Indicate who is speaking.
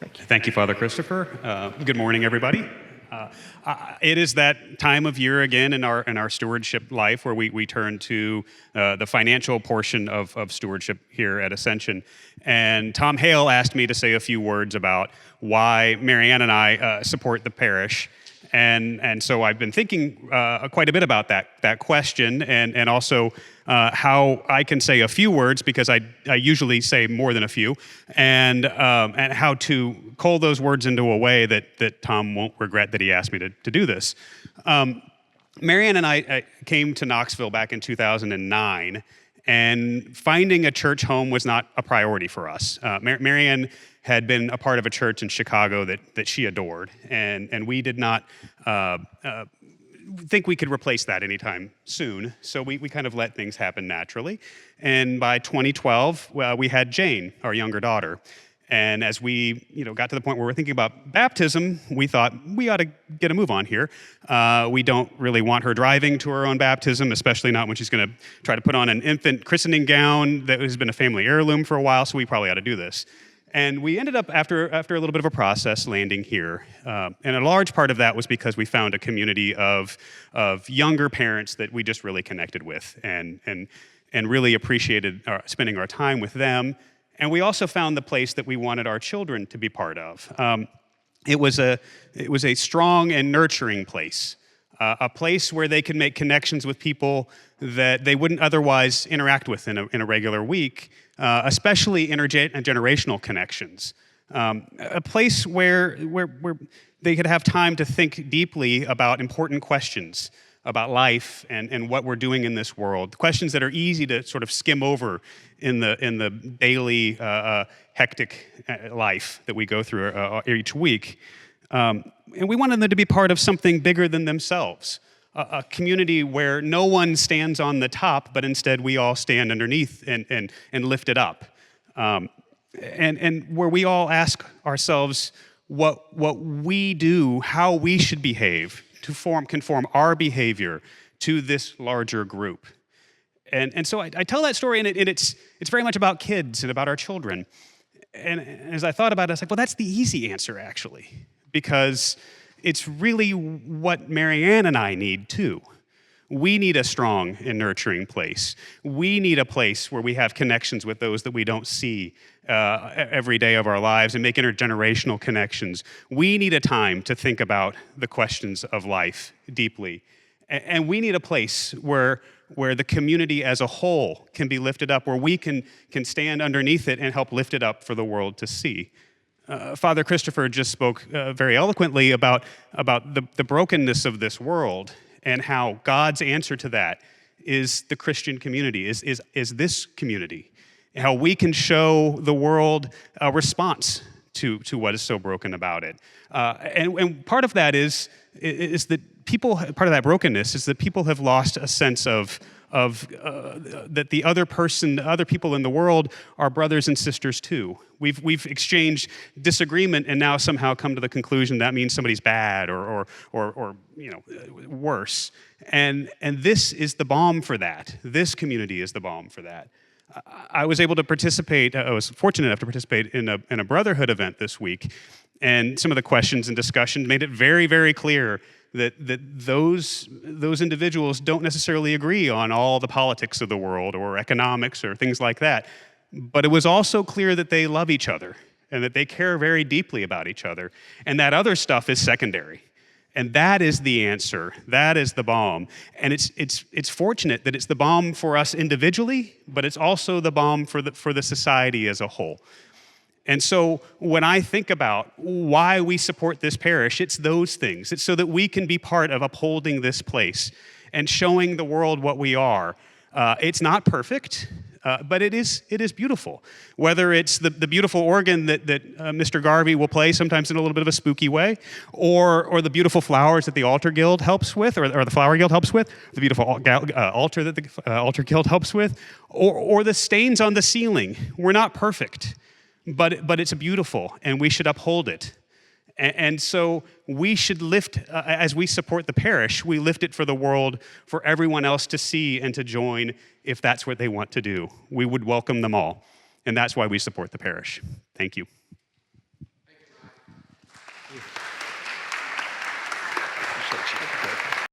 Speaker 1: Thank you, Father Christopher. Good morning, everybody. It is that time of year again in our stewardship life where we turn to the financial portion of stewardship here at Ascension. And Tom Hale asked me to say a few words about why Marianne and I support the parish. And so I've been thinking quite a bit about that question and also how I can say a few words, because I usually say more than a few, and how to cull those words into a way that Tom won't regret that he asked me to do this. Marianne and I came to Knoxville back in 2009, and finding a church home was not a priority for us. Marianne had been a part of a church in Chicago that she adored, and we did not think we could replace that anytime soon, so we kind of let things happen naturally. And by 2012, we had Jane, our younger daughter. And as we got to the point where we're thinking about baptism, we thought we ought to get a move on here. We don't really want her driving to her own baptism, especially not when she's going to try to put on an infant christening gown that has been a family heirloom for a while, so we probably ought to do this. And we ended up, after a little bit of a process, landing here. And a large part of that was because we found a community of younger parents that we just really connected with and really appreciated spending our time with them. And we also found the place that we wanted our children to be part of. It was a strong and nurturing place, a place where they could make connections with people that they wouldn't otherwise interact with in a regular week, especially intergenerational connections. A place where they could have time to think deeply about important questions about life and what we're doing in this world, questions that are easy to sort of skim over in the daily hectic life that we go through each week. And we wanted them to be part of something bigger than themselves, a community where no one stands on the top, but instead we all stand underneath and lift it up. And where we all ask ourselves what we do, how we should behave to conform our behavior to this larger group. And so I tell that story, and it's very much about kids and about our children. And as I thought about it, I was like, well, that's the easy answer, actually, because it's really what Marianne and I need, too. We need a strong and nurturing place. We need a place where we have connections with those that we don't see every day of our lives and make intergenerational connections. We need a time to think about the questions of life deeply. And we need a place where the community as a whole can be lifted up, where we can stand underneath it and help lift it up for the world to see. Father Christopher just spoke very eloquently about the brokenness of this world, and how God's answer to that is the Christian community, is this community. How we can show the world a response to what is so broken about it. And part of that is that part of that brokenness is that people have lost a sense of that the other people in the world are brothers and sisters too. We've exchanged disagreement and now somehow come to the conclusion that means somebody's bad or worse. And this is the balm for that. This community is the balm for that. I was able to participate. I was fortunate enough to participate in a brotherhood event this week, and some of the questions and discussion made it very, very clear that those individuals don't necessarily agree on all the politics of the world or economics or things like that. But it was also clear that they love each other and that they care very deeply about each other. And that other stuff is secondary. And that is the answer. That is the balm. And it's fortunate that it's the balm for us individually, but it's also the balm for the society as a whole. And so when I think about why we support this parish, it's those things. It's so that we can be part of upholding this place and showing the world what we are. It's not perfect, but it is beautiful. Whether it's the beautiful organ that Mr. Garvey will play, sometimes in a little bit of a spooky way, or the beautiful flowers that the Altar Guild helps with, or the Flower Guild helps with, the beautiful altar that the Altar Guild helps with, or the stains on the ceiling. We're not perfect. But it's beautiful, and we should uphold it. And so we should lift, as we support the parish, we lift it for the world, for everyone else to see and to join if that's what they want to do. We would welcome them all, and that's why we support the parish. Thank you.
Speaker 2: Appreciate you.